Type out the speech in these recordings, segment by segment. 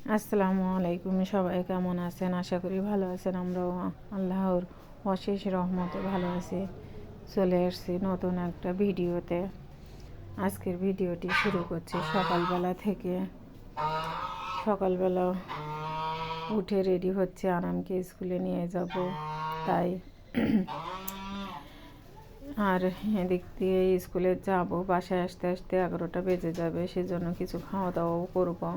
আসসালামু আলাইকুম, সবাই কেমন আছেন? আশা করি ভালো আছেন। আমরাও আল্লাহর অশেষ রহমতে ভালো আছি। চলে এসেছি নতুন একটা ভিডিওতে। আজকের ভিডিওটি শুরু করছি সকালবেলা থেকে। সকালবেলা উঠে রেডি হচ্ছে, আনামকে স্কুলে নিয়ে যাব তাই। আর এদিক দিয়ে স্কুলে যাব, বাসায় আসতে আসতে 11টা বেজে যাবে, সেজন্য কিছু খাওয়া দাওয়াও করবো।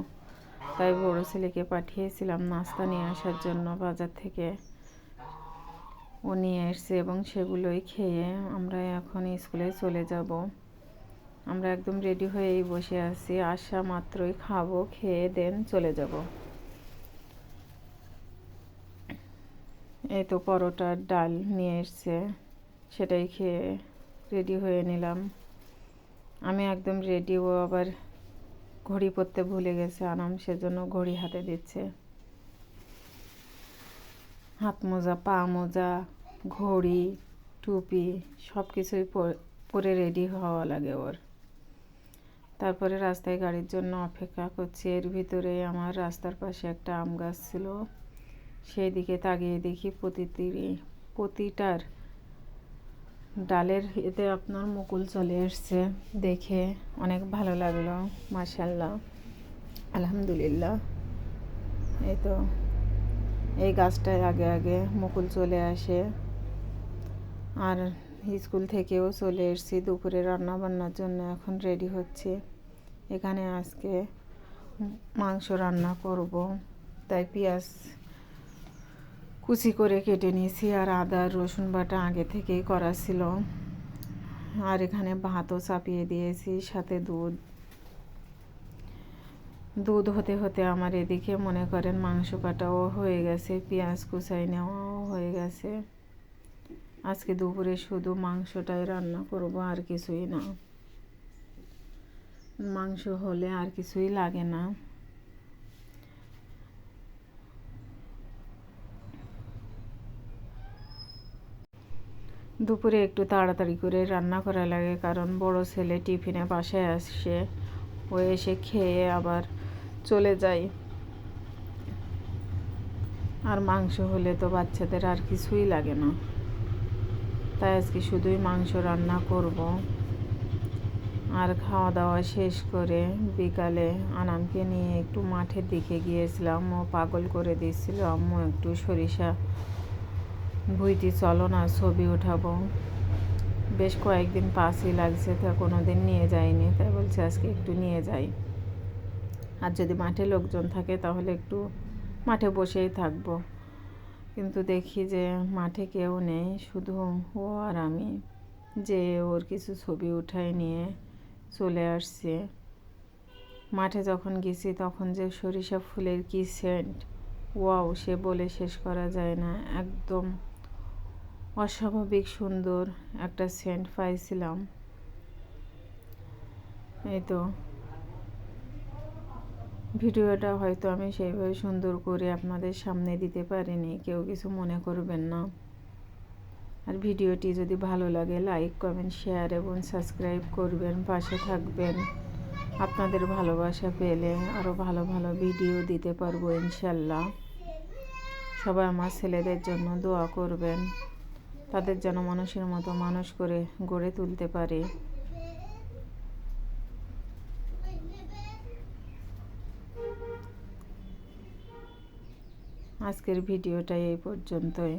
তাই বড় ছেলেকে পাঠিয়েছিলাম নাস্তা নিয়ে আসার জন্য বাজার থেকে। ও নিয়ে এসছে এবং সেগুলোই খেয়ে আমরা এখন স্কুলে চলে যাব। আমরা একদম রেডি হয়েই বসে আছি, আসা মাত্রই খাবো, খেয়ে দেন চলে যাব। এই তো পরোটার ডাল নিয়ে এসছে, সেটাই খেয়ে রেডি হয়ে নিলাম। আমি একদম রেডি, ও আবার ঘড়ি পরতে ভুলে গেছে আনাম, সেজন্য ঘড়ি হাতে দিচ্ছে। হাত মোজা, পা মোজা, ঘড়ি, টুপি সব কিছুই পরে রেডি হওয়া লাগে ওর। তারপরে রাস্তায় গাড়ির জন্য অপেক্ষা করছি। এর ভিতরে আমার রাস্তার পাশে একটা আম গাছ ছিল, সেই দিকে তাকিয়ে দেখি প্রতিটার ডালের এতে আপনার মুকুল চলে এসছে। দেখে অনেক ভালো লাগলো, মাশাআল্লাহ, আলহামদুলিল্লাহ। এই তো এই গাছটায় আগে আগে মুকুল চলে আসে। আর স্কুল থেকেও চলে এসেছি, দুপুরে রান্না বান্নার জন্য এখন রেডি হচ্ছে। এখানে আজকে মাংস রান্না করব, তাই পেঁয়াজ কুচি করে কেটে নিয়েছি, আর আদা রসুন বাটা আগে থেকেই করা ছিল। আর এখানে ভাতও চাপিয়ে দিয়েছি, সাথে দুধ হতে হতে আমার এদিকে মনে করেন মাংস কাটাও হয়ে গেছে, পেঁয়াজ কুচাই নেওয়াও হয়ে গেছে। আজকে দুপুরে শুধু মাংসটাই রান্না করব, আর কিছুই না। মাংস হলে আর কিছুই লাগে না। দুপুরে একটু তাড়াতাড়ি করে রান্না করা লাগে, কারণ বড় ছেলে টিফিনে বাসায় আসে, ও এসে খেয়ে আবার চলে যায়। আর মাংস হলে তো বাচ্চাদের আর কিছুই লাগে না, তাই আজকে শুধুই মাংস রান্না করব। আর খাওয়া দাওয়া শেষ করে বিকালে আনামকে নিয়ে একটু মাঠের দিকে গিয়েছিলাম। ও পাগল করে দিয়েছিল, আম্মু একটু সরিষা ভুইটি চলো না, ছবি উঠাবো। বেশ কয়েকদিন পাসই লাগছে, তা কোনো দিন নিয়ে যাইনি, তাই বলছে আজকে একটু নিয়ে যাই। আর যদি মাঠে লোকজন থাকে তাহলে একটু মাঠে বসেই থাকবো, কিন্তু দেখি যে মাঠে কেউ নেই, শুধু ও আর আমি। যে ওর কিছু ছবি উঠাই নিয়ে চলে আসছে। মাঠে যখন গেছি তখন যে সরিষা ফুলের কি সেন্ট, ওয়াও, সে বলে শেষ করা যায় না। একদম অস্বাভাবিক সুন্দর একটা সেন্ট পাইছিলাম। এই তো ভিডিওটা হয়তো আমি সেইভাবে সুন্দর করে আপনাদের সামনে দিতে পারিনি, কেউ কিছু মনে করবেন না। আর ভিডিওটি যদি ভালো লাগে লাইক, কমেন্ট, শেয়ার এবং সাবস্ক্রাইব করবেন, পাশে থাকবেন। আপনাদের ভালোবাসা পেলে আরও ভালো ভালো ভিডিও দিতে পারবো ইনশাল্লাহ। সবাই আমার ছেলেদের জন্য দোয়া করবেন, তাদের যেন মানুষের মতো মানুষ করে গড়ে তুলতে পারে। আজকের ভিডিওটা এই পর্যন্তই।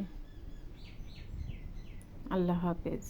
আল্লাহ হাফেজ।